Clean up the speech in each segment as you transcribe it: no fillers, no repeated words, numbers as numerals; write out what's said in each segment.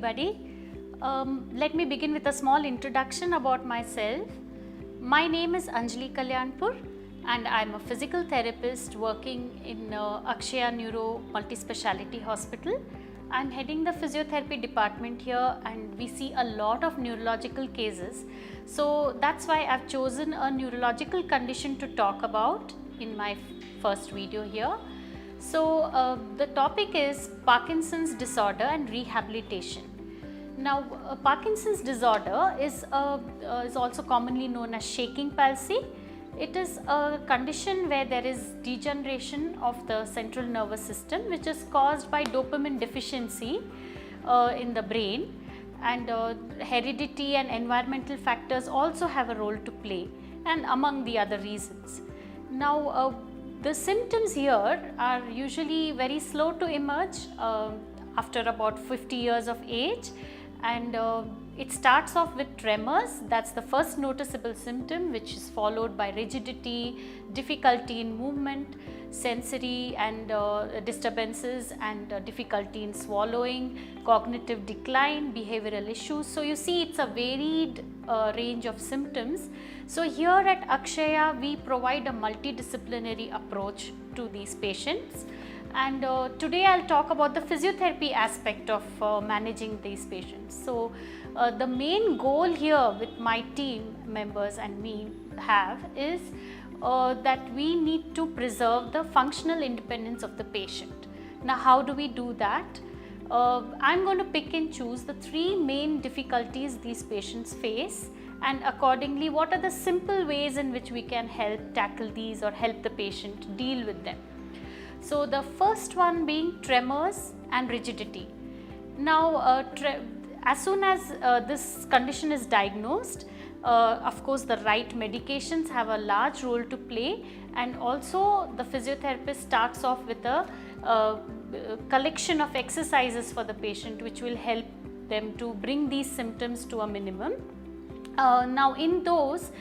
everybody. Let me begin with a small introduction about myself. My name is Anjali Kalyanpur and I am a physical therapist working in Akshaya Neuro Multispeciality Hospital. I am heading the physiotherapy department here and we see a lot of neurological cases. So that's why I've chosen a neurological condition to talk about in my first video here. So the topic is Parkinson's disorder and rehabilitation. Now Parkinson's disorder is also commonly known as shaking palsy. It is a condition where there is degeneration of the central nervous system which is caused by dopamine deficiency in the brain, and heredity and environmental factors also have a role to play, and among the other reasons. Now the symptoms here are usually very slow to emerge after about 50 years of age, and it starts off with tremors. That's the first noticeable symptom, which is followed by rigidity, difficulty in movement, sensory and disturbances, and difficulty in swallowing, cognitive decline, behavioral issues. So you see, it's a varied range of symptoms. So here at Akshaya we provide a multidisciplinary approach to these patients, and today I'll talk about the physiotherapy aspect of managing these patients. So the main goal here with my team members and me is that we need to preserve the functional independence of the patient. Now how do we do that? I'm going to pick and choose the three main difficulties these patients face, and accordingly what are the simple ways in which we can help tackle these or help the patient deal with them. So the first one being tremors and rigidity. Now as soon as this condition is diagnosed, of course the right medications have a large role to play, and also the physiotherapist starts off with a collection of exercises for the patient which will help them to bring these symptoms to a minimum. Now in those,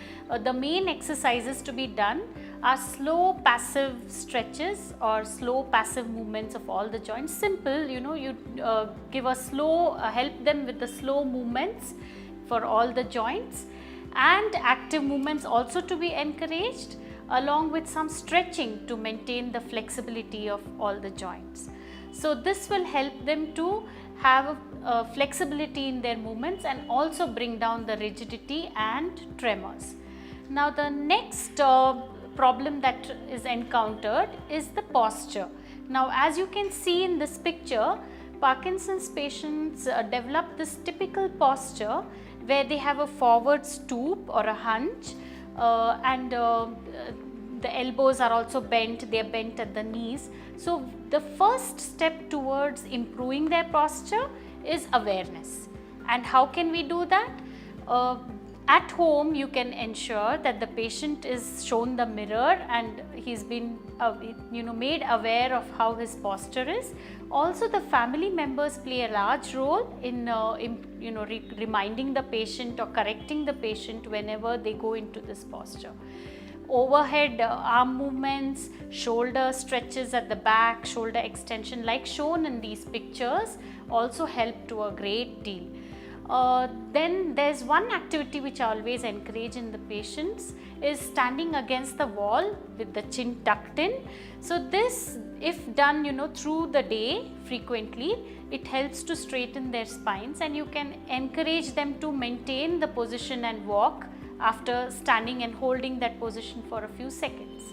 the main exercises to be done are slow passive stretches or slow passive movements of all the joints. Simple, you give a slow, help them with the slow movements for all the joints, and active movements also to be encouraged, along with some stretching to maintain the flexibility of all the joints. So this will help them to have flexibility in their movements and also bring down the rigidity and tremors. Now the next problem that is encountered is the posture. Now as you can see in this picture, Parkinson's patients develop this typical posture where they have a forward stoop or a hunch, and the elbows are also bent, they are bent at the knees. So the first step towards improving their posture is awareness. And how can we do that? At home you can ensure that the patient is shown the mirror and he's been made aware of how his posture is. Also the family members play a large role in reminding the patient or correcting the patient whenever they go into this posture. Overhead arm movements, shoulder stretches at the back, shoulder extension like shown in these pictures also help to a great deal. Then there's one activity which I always encourage in the patients is standing against the wall with the chin tucked in. So this, if done through the day frequently, it helps to straighten their spines, and you can encourage them to maintain the position and walk after standing and holding that position for a few seconds.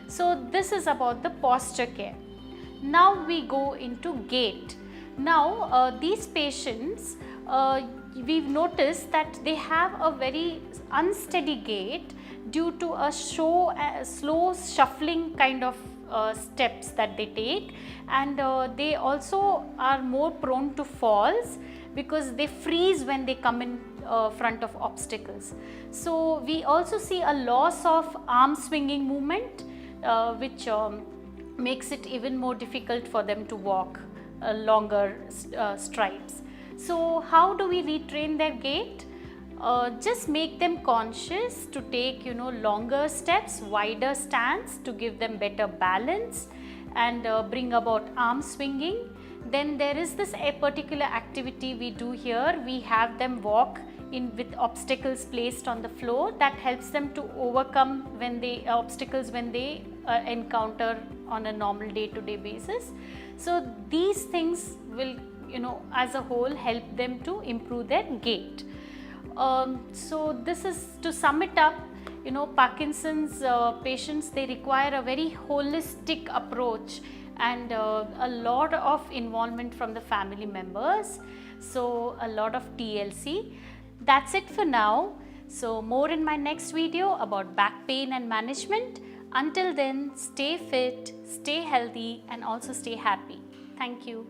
So this is about the posture care. Now we go into gait. Now these patients, we've noticed that they have a very unsteady gait due to a slow shuffling kind of steps that they take, and they also are more prone to falls because they freeze when they come in front of obstacles. So we also see a loss of arm swinging movement, which makes it even more difficult for them to walk longer strides. So how do we retrain their gait? Just make them conscious to take longer steps, wider stance to give them better balance and bring about arm swinging. Then there is this a particular activity we do here. We have them walk in with obstacles placed on the floor that helps them to overcome when they obstacles when they encounter on a normal day-to-day basis. So these things will, as a whole, help them to improve their gait. So this is, to sum it up, Parkinson's patients, they require a very holistic approach and a lot of involvement from the family members. So a lot of TLC. That's it for now. So more in my next video about back pain and management. Until then, stay fit, stay healthy, and also stay happy. Thank you.